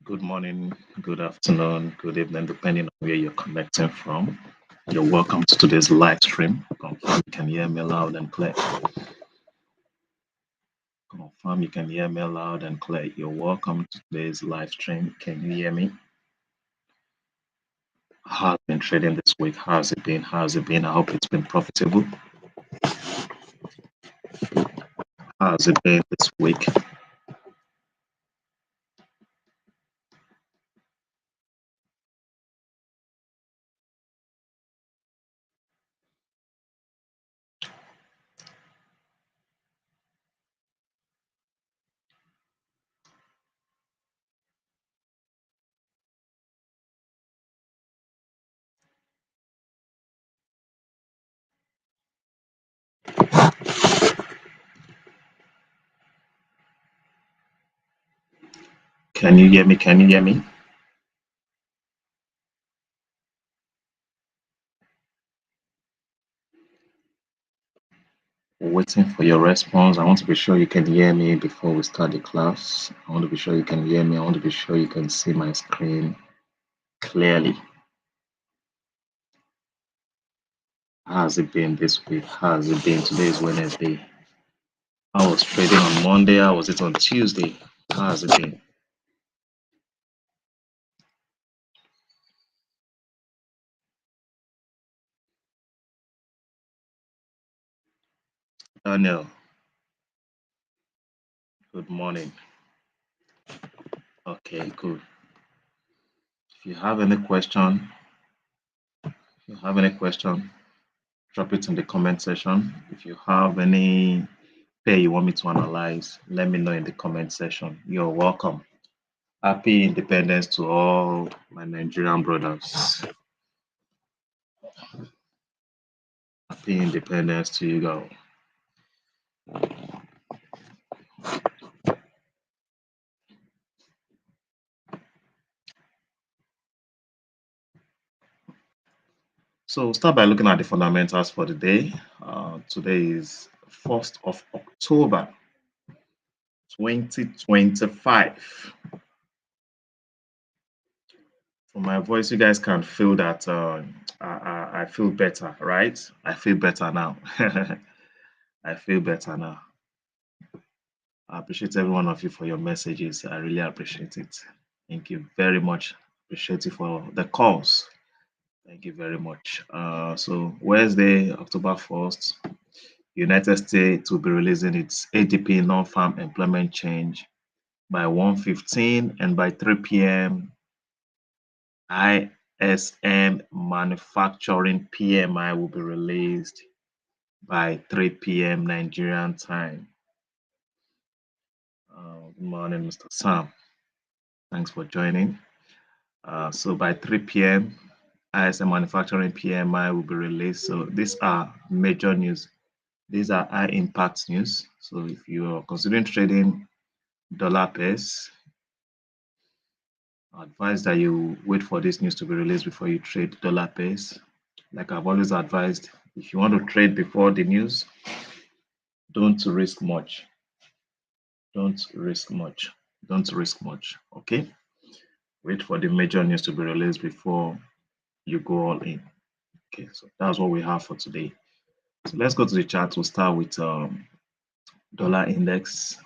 Good morning, good afternoon, good evening, depending on where you're connecting from. You're welcome to today's live stream. Confirm you can hear me loud and clear. Confirm you can hear me loud and clear. You're welcome to today's live stream. Can you hear me? How's it been trading this week? How's it been? How's it been? I hope it's been profitable. How's it been this week? Can you hear me? Can you hear me? Waiting for your response. I want to be sure you can hear me before we start the class. I want to be sure you can hear me. I want to be sure you can see my screen clearly. How's it been this week? How's it been? Today is Wednesday. I was trading on Monday. How was it on Tuesday? How's it been? Daniel, good morning. Okay, good. If you have any question, drop it in the comment section. If you have any pair you want me to analyze, let me know in the comment section. You're welcome. Happy independence to all my Nigerian brothers. Happy independence to you guys. So we'll start by looking at the fundamentals for the day. Today is 1st of October, 2025. From my voice, you guys can feel that I feel better, right? I feel better now. I feel better now. I appreciate every one of you for your messages. I really appreciate it. Thank you very much. Appreciate you for the calls. Thank you very much. So Wednesday, October 1st, United States will be releasing its ADP non-farm employment change by 1:15, and by 3 p.m. ISM manufacturing PMI will be released by 3 p.m. Nigerian time. Good morning, Mr. Sam. Thanks for joining. So by 3 p.m., ISM manufacturing PMI will be released. So these are major news. These are high impact news. So if you are considering trading dollar pairs, I advise that you wait for this news to be released before you trade dollar pairs. Like I've always advised, if you want to trade before the news, don't risk much. Don't risk much. Don't risk much. Okay? Wait for the major news to be released before you go all in. Okay, so that's what we have for today. So let's go to the chart. We'll start with dollar index.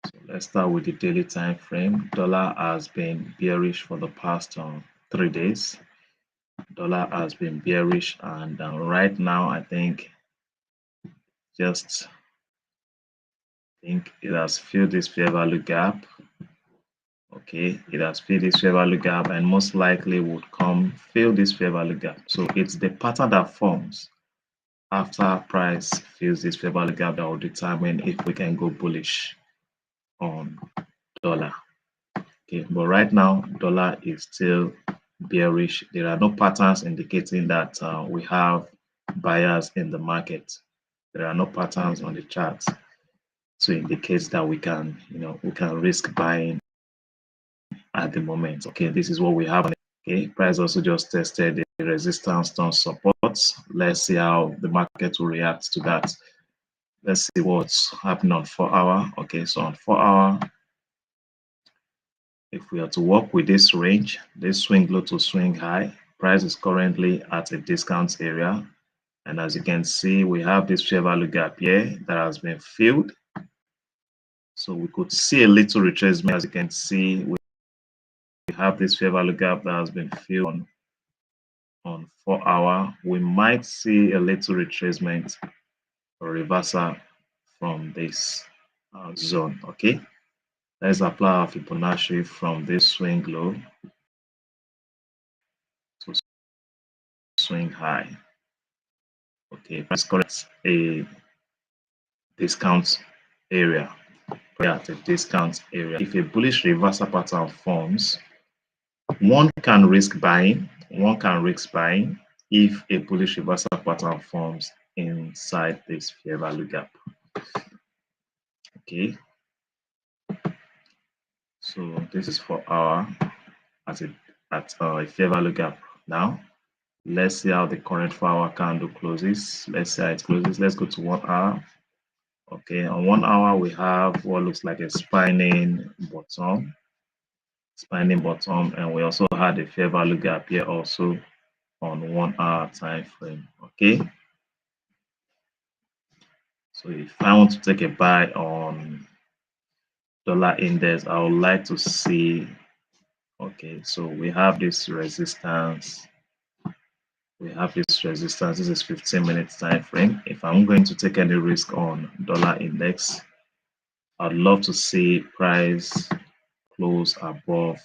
So let's start with the daily time frame. Dollar has been bearish for the past 3 days. Dollar has been bearish, and right now I think it has filled this fair value gap. Okay, it has filled this fair value gap and most likely would come fill this fair value gap. So it's the pattern that forms after price fills this fair value gap that will determine if we can go bullish on dollar. Okay, but right now dollar is still bearish. There are no patterns indicating that we have buyers in the market. There are no patterns on the chart to indicate that we can risk buying at the moment. Okay, this is what we have. Okay, price also just tested the resistance on support. Let's see how the market will react to that. Let's see what's happening on 4-hour. Okay, so on 4-hour, if we are to work with this range, this swing low to swing high, price is currently at a discount area. And as you can see, we have this fair value gap here that has been filled. So we could see a little retracement. As you can see, we have this fair value gap that has been filled on 4-hour. We might see a little retracement or reversal from this zone. Okay, let's apply our Fibonacci from this swing low to swing high. Okay, let's correct a discount area. At a discount area. If a bullish reversal pattern forms, one can risk buying. One can risk buying if a bullish reversal pattern forms inside this fair value gap. Okay, so this is for our at a fair value gap. Now let's see how the current 4-hour candle closes. Let's see how it closes. Let's go to 1 hour. Okay, on 1 hour we have what looks like a spinning bottom, and we also had a fair value gap here also on 1 hour time frame. Okay, so if I want to take a buy on dollar index, I would like to see, okay, so we have this resistance. This is 15 minutes time frame. If I'm going to take any risk on dollar index, I'd love to see price close above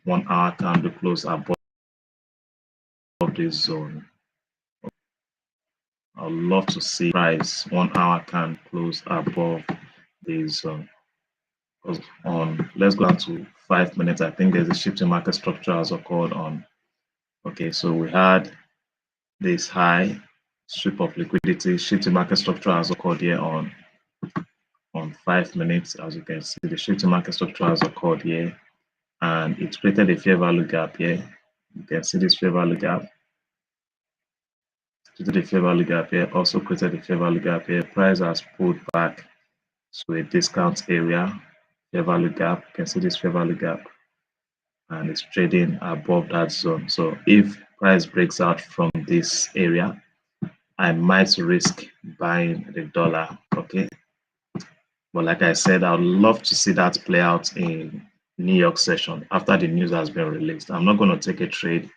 1 hour candle, close above this zone. I'd love to see price 1 hour candle close above this zone. On, let's go down to 5 minutes. I think there's a shift in market structure as occurred on. Okay, so we had this high strip of liquidity. Shift in market structure has occurred here on 5 minutes. As you can see, the shift in market structure has occurred here, and it created a fair value gap here. You can see this fair value gap. Created a fair value gap here. Also created a fair value gap here. Price has pulled back to a discount area. Fair value gap. You can see this fair value gap, and it's trading above that zone. So if price breaks out from this area, I might risk buying the dollar. Okay, but like I said, I would love to see that play out in New York session after the news has been released. I'm not going to take a trade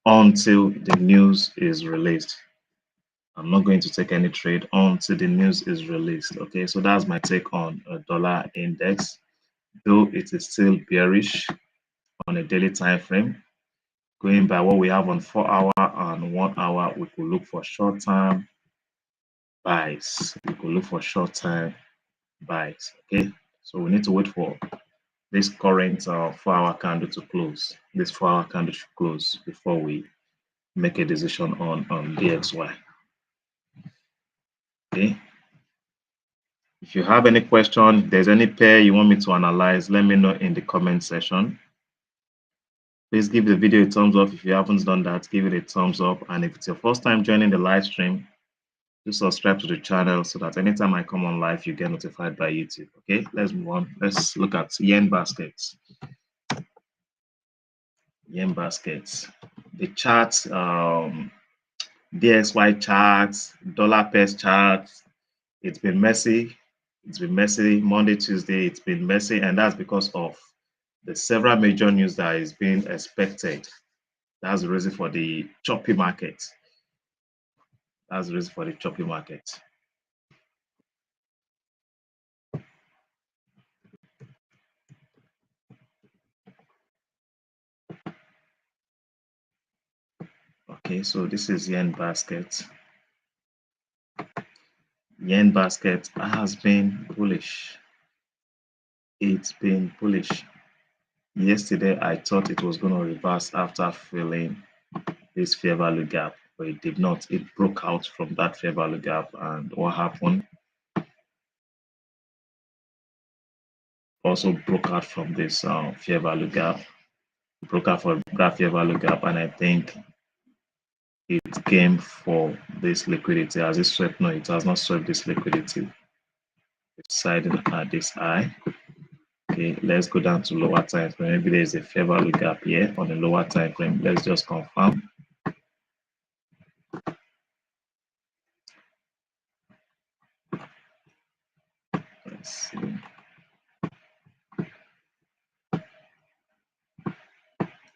until the news is released. I'm not going to take any trade until the news is released. Okay, so that's my take on a dollar index, though it is still bearish on a daily time frame. Going by what we have on 4-hour and 1 hour, we could look for short-term buys. Okay, so we need to wait for this current 4-hour candle to close. This 4-hour candle should close before we make a decision on DXY. Okay, if you have any question, if there's any pair you want me to analyze, let me know in the comment section. Please give the video a thumbs up. If you haven't done that, give it a thumbs up. And if it's your first time joining the live stream, do subscribe to the channel so that anytime I come on live, you get notified by YouTube. Okay, let's move on. Let's look at yen baskets. Yen baskets. The charts, DXY charts, dollar pairs charts. It's been messy. It's been messy. Monday, Tuesday, it's been messy, and that's because of the several major news that is being expected. That's the reason for the choppy market. That's the reason for the choppy market. Okay, so this is yen basket. Yen basket has been bullish. It's been bullish. Yesterday, I thought it was going to reverse after filling this fair value gap, but it did not. It broke out from that fair value gap, and what happened? Also broke out from this fair value gap. Broke out from that fair value gap, and I think it came for this liquidity. Has it swept? No, it has not swept this liquidity. deciding at this high. Okay, let's go down to lower time frame. Maybe there's a fair value gap here on the lower time frame. Let's just confirm. Let's see.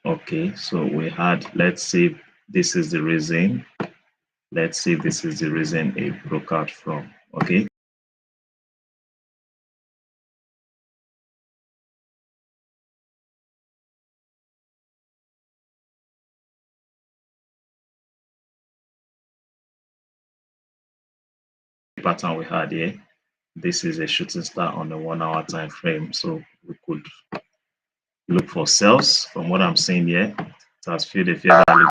Okay, so we had, let's see if this is the reason. Let's see if this is the reason it broke out from. Okay. Pattern we had here. This is a shooting star on the 1 hour time frame. So we could look for sales from what I'm seeing here. It has filled a fair value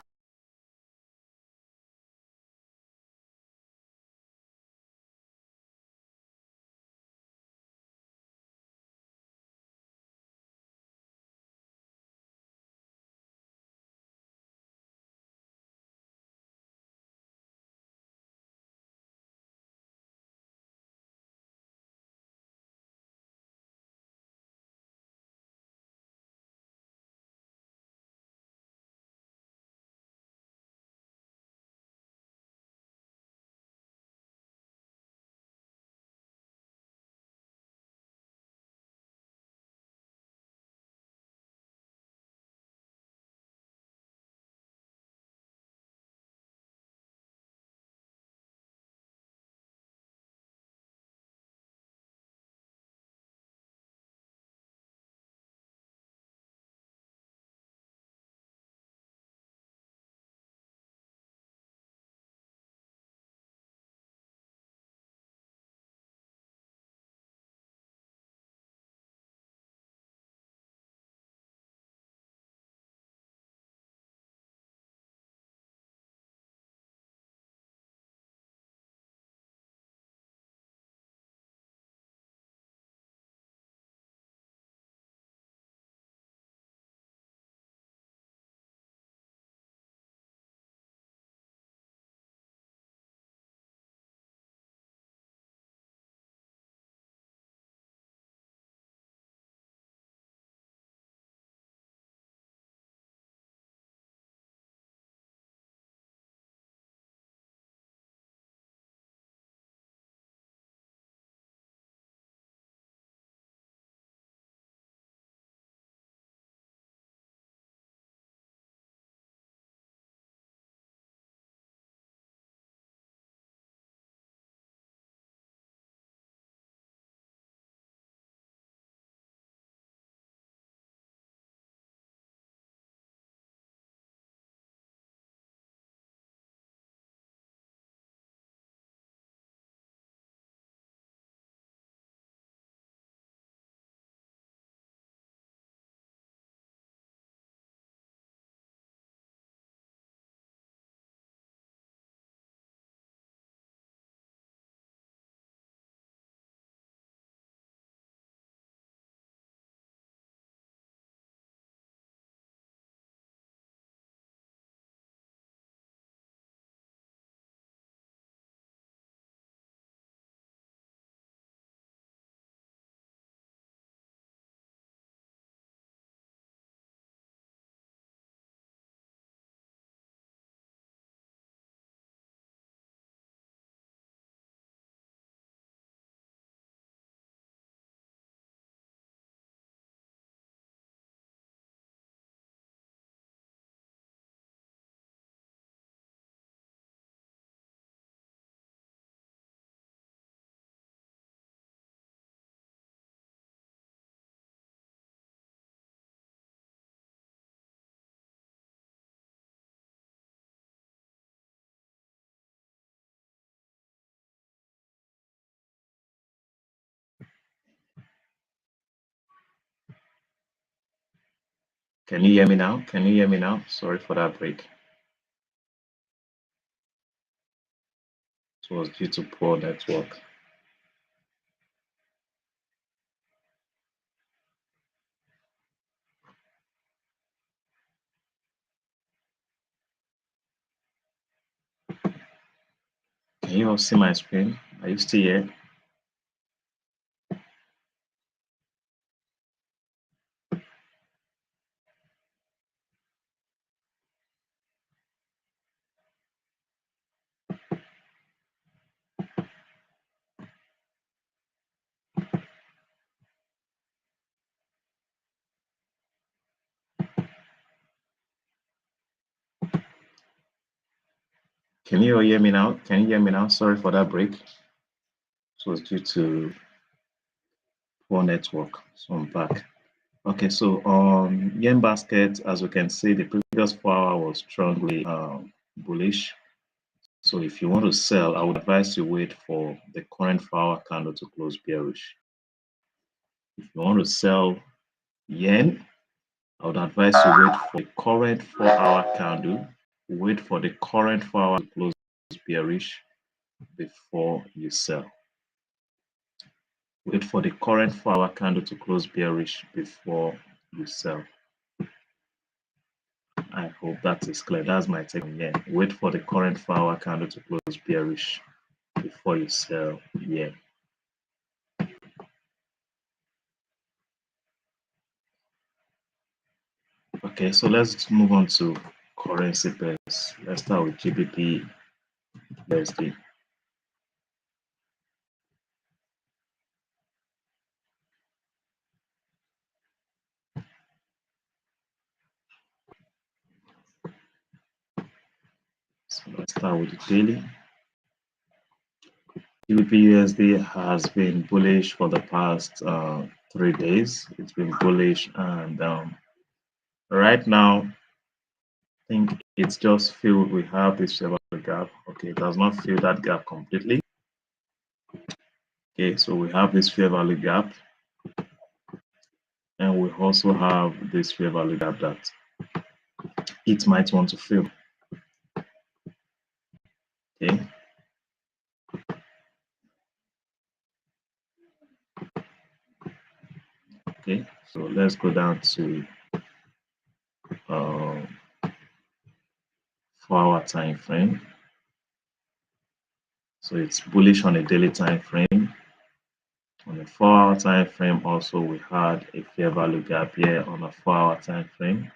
Can you hear me now? Can you hear me now? Sorry for that break. It was due to poor network. Can you all see my screen? Are you still here? Can you hear me now? Can you hear me now? Sorry for that break. It was due to poor network. So I'm back. Okay, so on yen basket, as we can see, the previous 4 hour was strongly bullish. So if you want to sell, I would advise you wait for the current 4 hour candle to close bearish. If you want to sell yen, I would advise you wait for the current 4 hour candle. Wait for the current 4 hour to close bearish before you sell. Wait for the current 4 hour candle to close bearish before you sell. I hope that is clear. That's my take on yen. Wait for the current 4 hour candle to close bearish before you sell yen. Okay, so let's move on to currency pairs. Let's start with GBP USD. So let's start with the daily. GBP USD has been bullish for the past 3 days. It's been bullish, and right now, I think it's just filled. We have this fair value gap. Okay, it does not fill that gap completely. Okay, so we have this fair value gap, and we also have this fair value gap that it might want to fill. Okay. Okay, so let's go down to 4 hour time frame. So it's bullish on a daily time frame. On a 4 hour time frame, also we had a fair value gap here on a 4 hour time frame.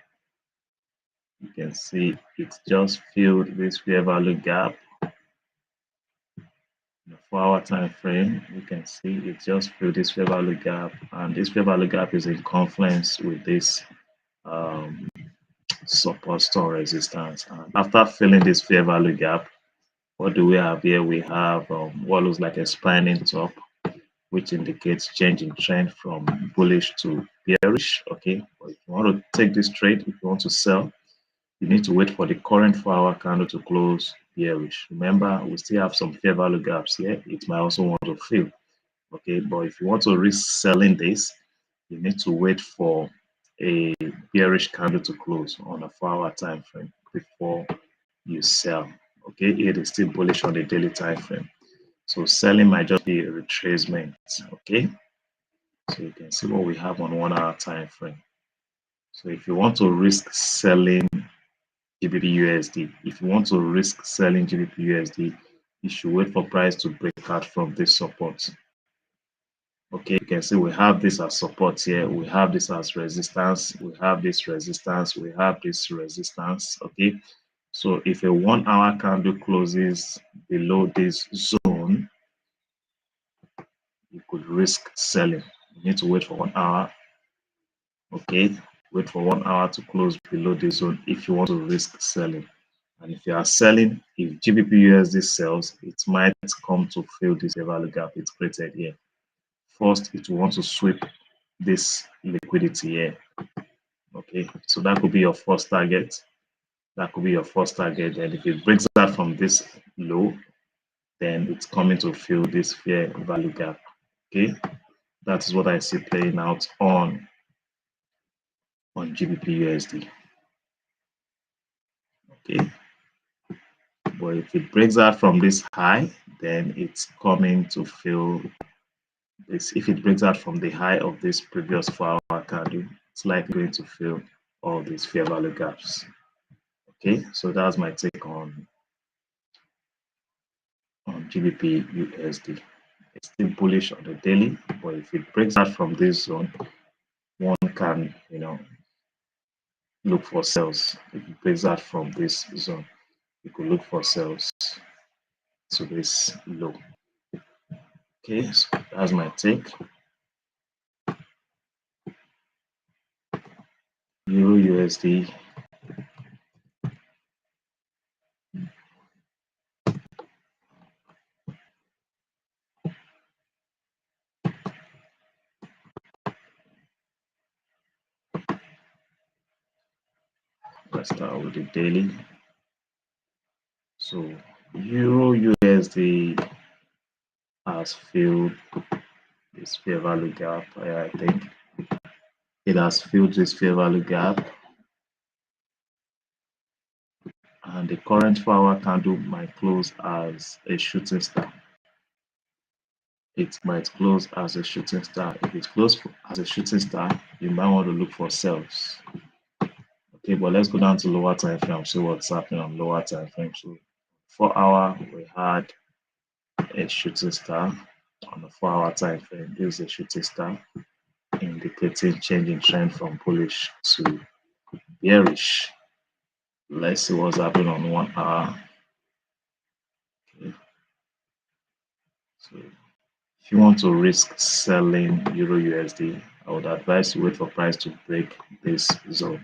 You can see it's just filled this fair value gap. In a 4 hour time frame, you can see it just filled this fair value gap, and this fair value gap is in confluence with this support store resistance. And after filling this fair value gap, what do we have here? We have what looks like a spinning top, which indicates change in trend from bullish to bearish. Okay, but if you want to take this trade, if you want to sell, you need to wait for the current 4 hour candle to close bearish. Remember, we still have some fair value gaps here. It might also want to fill. Okay, but if you want to risk selling this, you need to wait for a bearish candle to close on a 4 hour time frame before you sell. Okay, it is still bullish on the daily time frame. So selling might just be a retracement. Okay, so you can see what we have on 1 hour time frame. So if you want to risk selling GBP USD, if you want to risk selling GBP USD, you should wait for price to break out from this support. Okay, you can see we have this as support here, we have this as resistance, we have this resistance, we have this resistance. Okay, so if a 1 hour candle closes below this zone, you could risk selling. You need to wait for 1 hour. Okay, wait for 1 hour to close below this zone if you want to risk selling. And if you are selling, if GBP USD sells, it might come to fill this value gap it's created here. First, it will want to sweep this liquidity here. Okay, so that could be your first target. That could be your first target. And if it breaks out from this low, then it's coming to fill this fair value gap. Okay, that is what I see playing out on GBP USD. Okay, but if it breaks out from this high, then it's coming to fill this. If it breaks out from the high of this previous 4 hour candle, it's likely going to fill all these fair value gaps. Okay, so that's my take on GBP USD. It's still bullish on the daily, but if it breaks out from this zone, one can look for sales. If it breaks out from this zone, you could look for sales to this low. Okay, so that's my take. Euro USD. Let's start with the daily. So Euro USD has filled this fair value gap. I think it has filled this fair value gap, and the current 4-hour candle might close as a shooting star. It might close as a shooting star. If it closes as a shooting star, you might want to look for sells. Okay, but let's go down to lower time frame, see what's happening on lower time frame. So 4-hour, we had a shooting star on the 4-hour time frame. This is a shooting star indicating changing trend from bullish to bearish. Let's see what's happening on 1 hour. Okay. So if you want to risk selling Euro USD, I would advise you wait for price to break this zone.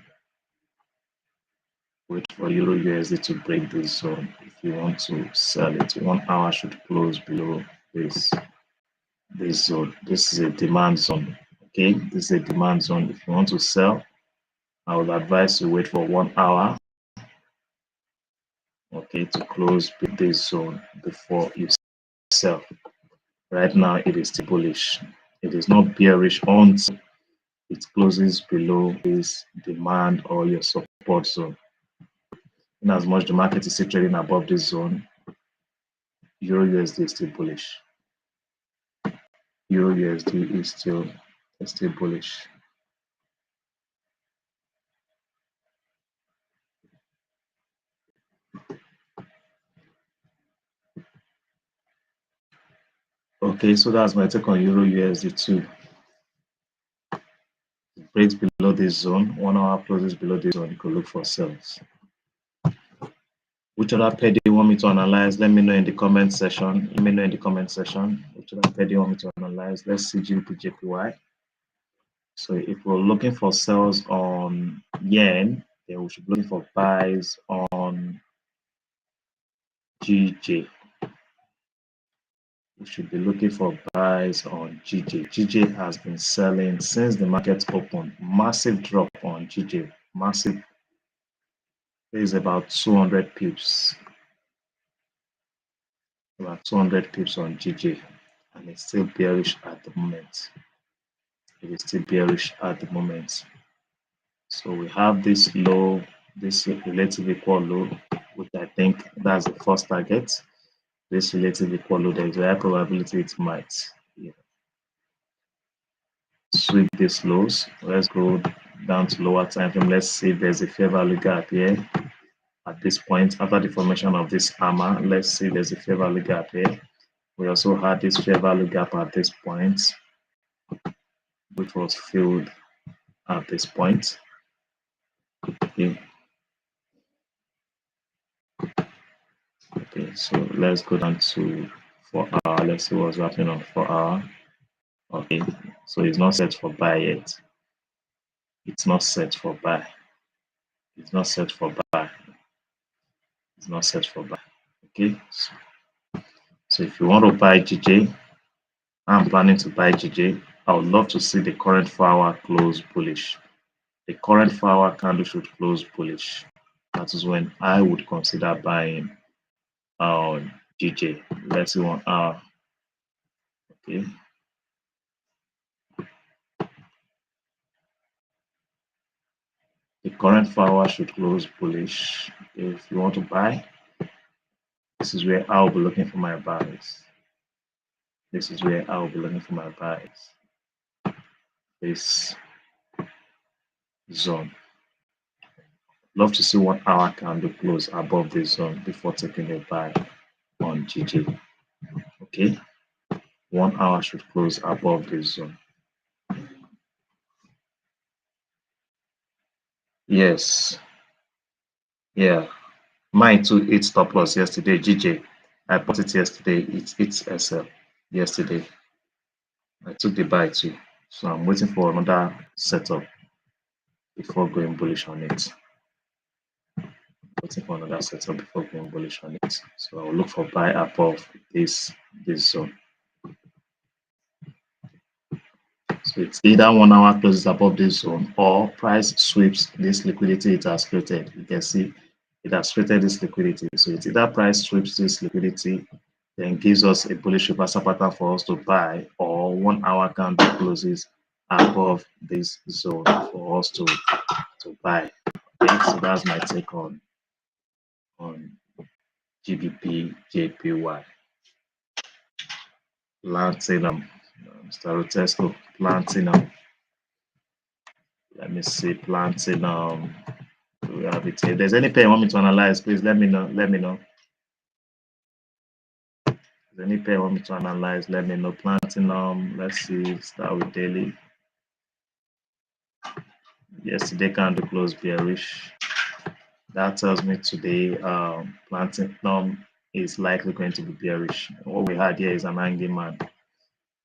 Wait for Euro USD to break this zone if you want to sell it. 1 hour should close below this zone. This is a demand zone. Okay, this is a demand zone. If you want to sell, I would advise you wait for 1 hour, okay, to close this zone before you sell. Right now, it is still bullish. It is not bearish until it closes below this demand or your support zone. In as much the market is still trading above this zone, Euro USD is still bullish. Euro USD is still bullish. Okay, so that's my take on Euro USD too. It breaks below this zone, 1 hour closes below this zone, you could look for sales. Which other pair do you want me to analyze? Let me know in the comment section. Let me know in the comment section. Which other pair do you want me to analyze? Let's see GBP/JPY. So if we're looking for sales on yen, then we should be looking for buys on GJ. We should be looking for buys on GJ. GJ has been selling since the market opened. Massive drop on GJ. Massive. There is about 200 pips. About 200 pips on GJ. And it's still bearish at the moment. It is still bearish at the moment. So we have this low, this relative equal low, which I think that's the first target. This relative equal low, there is a high probability it might sweep these lows. Let's go down to lower time frame. Let's see if there's a fair value gap here at this point. After the formation of this hammer, let's see if there's a fair value gap here. We also had this fair value gap at this point, which was filled at this point. Okay. Okay, so let's go down to 4-hour. Let's see what's happening on 4-hour. Okay, so it's not set for buy yet. It's not set for buy. It's not set for buy. It's not set for buy. Okay, so if you want to buy GJ, I'm planning to buy GJ. I would love to see the current 4-hour close bullish. The current 4-hour candle should close bullish. That is when I would consider buying GJ. Let's see 1 hour. Okay. The current 4-hour should close bullish. If you want to buy, this is where I'll be looking for my buys. This is where I'll be looking for my buys. This zone. Love to see 1 hour candle close above this zone before taking a buy on GJ. Okay, 1 hour should close above this zone. Yes. Yeah. Mine too, it stop loss yesterday. GJ. I bought it yesterday. It's SL yesterday. I took the buy too. So I'm waiting for another setup before going bullish on it. Waiting for another setup before going bullish on it. So I'll look for buy above this zone. So So it's either 1 hour closes above this zone or price sweeps this liquidity it has created. You can see it has created this liquidity. So it's either price sweeps this liquidity, then gives us a bullish reversal pattern for us to buy, or 1 hour candle closes above this zone for us to buy. Okay, so that's my take on GBP JPY. Platinum, Mr. Rotesco, platinum. Let me see, platinum. We have it here. If there's any pair you want me to analyze, please let me know. Let me know. If there's any pair you want me to analyze, let me know. Platinum. Let's see. Start with daily. Yesterday candle closed bearish. That tells me today platinum is likely going to be bearish. What we had here is an hanging man.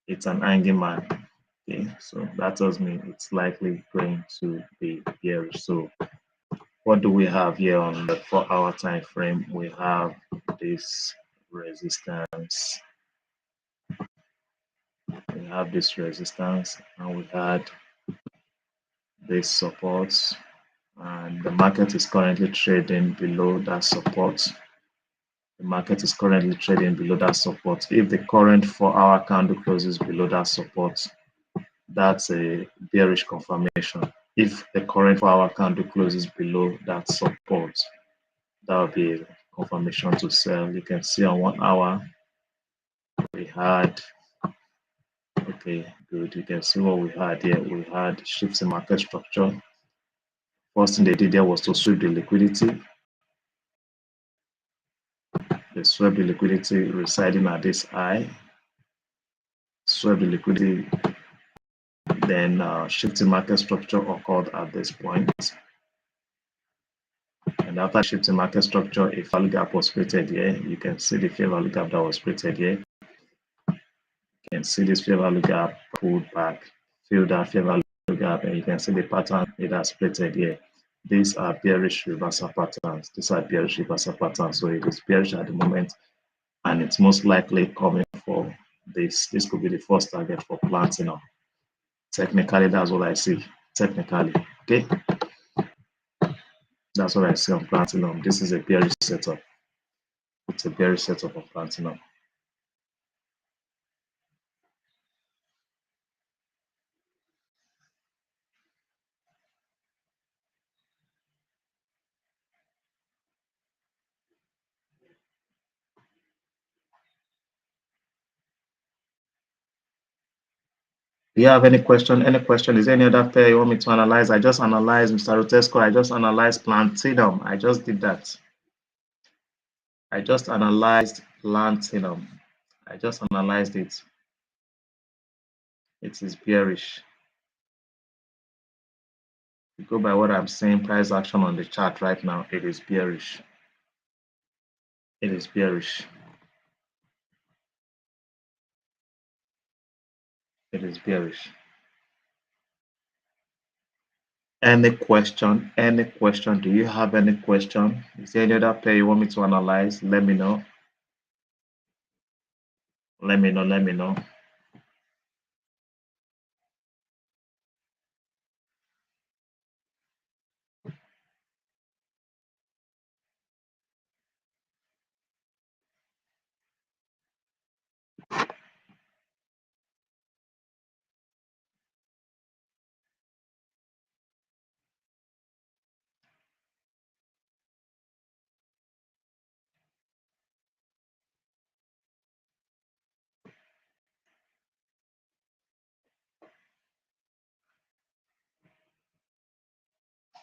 It's an hanging man. Okay, so that tells me it's likely going to be bearish. So what do we have here on the 4-hour time frame? We have this resistance. We have this resistance, and we had this support, and the market is currently trading below that support. The market is currently trading below that support. If the current 4-hour candle closes below that support, that's a bearish confirmation. If the current 4-hour candle closes below that support, that will be a confirmation to sell. You can see on 1 hour we had, okay, good. You can see what we had here. We had shifts in market structure. First thing they did there was to sweep the liquidity. They swept the liquidity residing at this high. Swept the liquidity, then shifting market structure occurred at this point. And after shifting market structure, a value gap was created here. You can see the fair value gap that was created here. You can see this fair value gap pulled back, fill that fair value gap, and you can see the pattern it has created here. These are bearish reversal patterns. These are bearish reversal patterns. So it is bearish at the moment, and it's most likely coming for this. This could be the first target for platinum. Technically, that's what I see. Technically, okay. That's what I see on platinum. This is a bearish setup. It's a bearish setup of platinum. Do you have any question? Any question? Is there any other pair you want me to analyze? I just analyzed Mr. Rotesco. I just analyzed platinum. I just did that. I just analyzed platinum. I just analyzed it. It is bearish. You go by what I'm saying, price action on the chart right now, it is bearish. It is bearish. It is bearish. Any question? Any question? Do you have any question? Is there any other pair you want me to analyze? Let me know. Let me know. Let me know.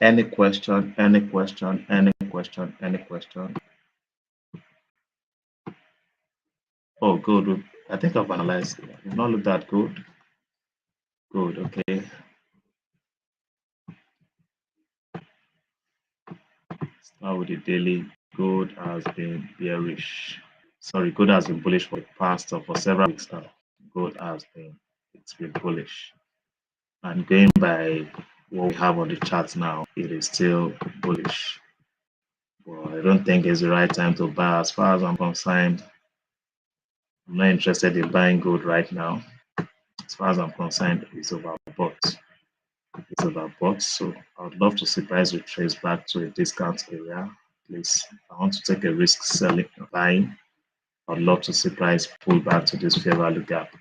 Any question? Any question? Any question? Any question? Oh, good. I think I've analyzed. You've not looked that good. Good. Okay. Start with the daily. Gold has been bearish. Sorry, gold has been bullish for the past for several weeks now. Gold has been, it's been bullish. And going by what we have on the chart now, it is still bullish. Well, I don't think it's the right time to buy. As far as I'm concerned, I'm not interested in buying gold right now. As far as I'm concerned, it's overbought. overbought. It's overbought. So I would love to see price retrace back to a discount area. Please, if I want to take a risk selling buying, I'd love to see price pull back to this fair value gap.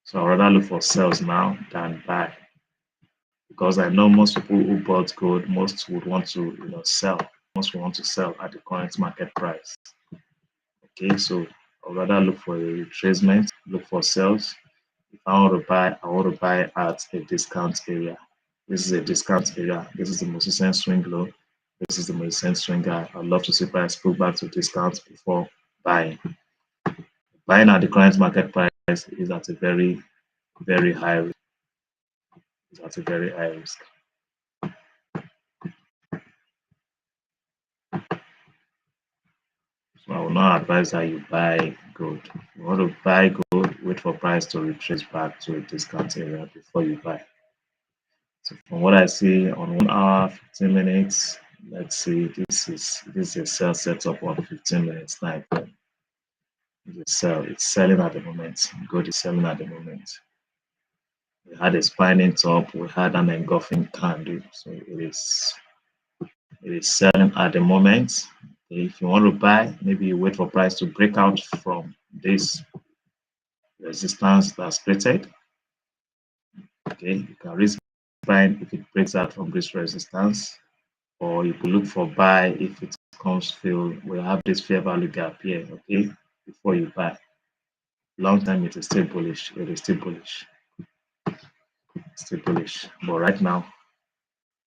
So I'd rather look for sales now than buy, because I know most people who bought gold, most would want to sell. Most would want to sell at the current market price. Okay, so I'd rather look for a retracement, look for sales. If I want to buy, I want to buy at a discount area. This is a discount area. This is the most recent swing low. This is the most recent swing high. I'd love to see price pull back to discount before buying. Buying at the current market price is at a very, very high risk. Is at a very high risk. So I will not advise that you buy gold. If you want to buy gold, wait for price to retrace back to a discount area before you buy. So from what I see on 1 hour, 15 minutes, let's see, this is a sell setup on 15 minutes time. It's a sell. It's selling at the moment. Gold is selling at the moment. We had a spinning top. We had an engulfing candle. So it is selling at the moment. If you want to buy, maybe you wait for price to break out from this resistance that's created. Okay, you can risk buying if it breaks out from this resistance, or you could look for buy if it comes fill. We have this fair value gap here, okay, before you buy. Long time it is still bullish. It is still bullish. Still bullish. But right now,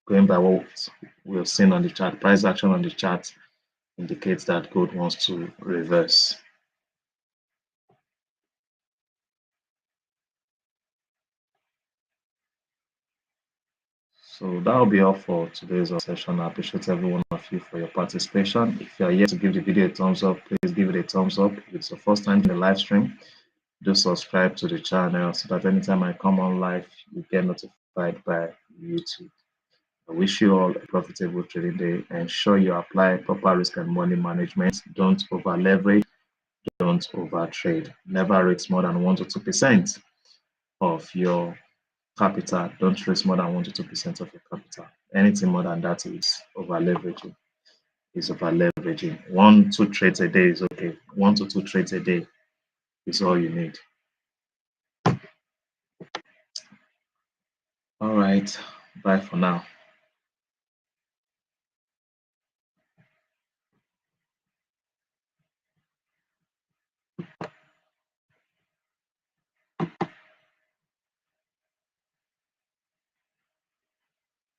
going by what we've seen on the chart, price action on the chart indicates that gold wants to reverse. So that will be all for today's session. I appreciate every one of you for your participation. If you are yet to give the video a thumbs up, please give it a thumbs up. If it's your first time in the live stream, do subscribe to the channel so that anytime I come on live, you get notified by YouTube. I wish you all a profitable trading day. Ensure you apply proper risk and money management. Don't over leverage. Don't over trade. Never risk more than 1 to 2% of your capital. Don't risk more than 1 to 2% of your capital. Anything more than that is over leveraging. Is over leveraging. 1 2 trades a day is okay. 1 to 2 trades a day is all you need. All right. Bye for now.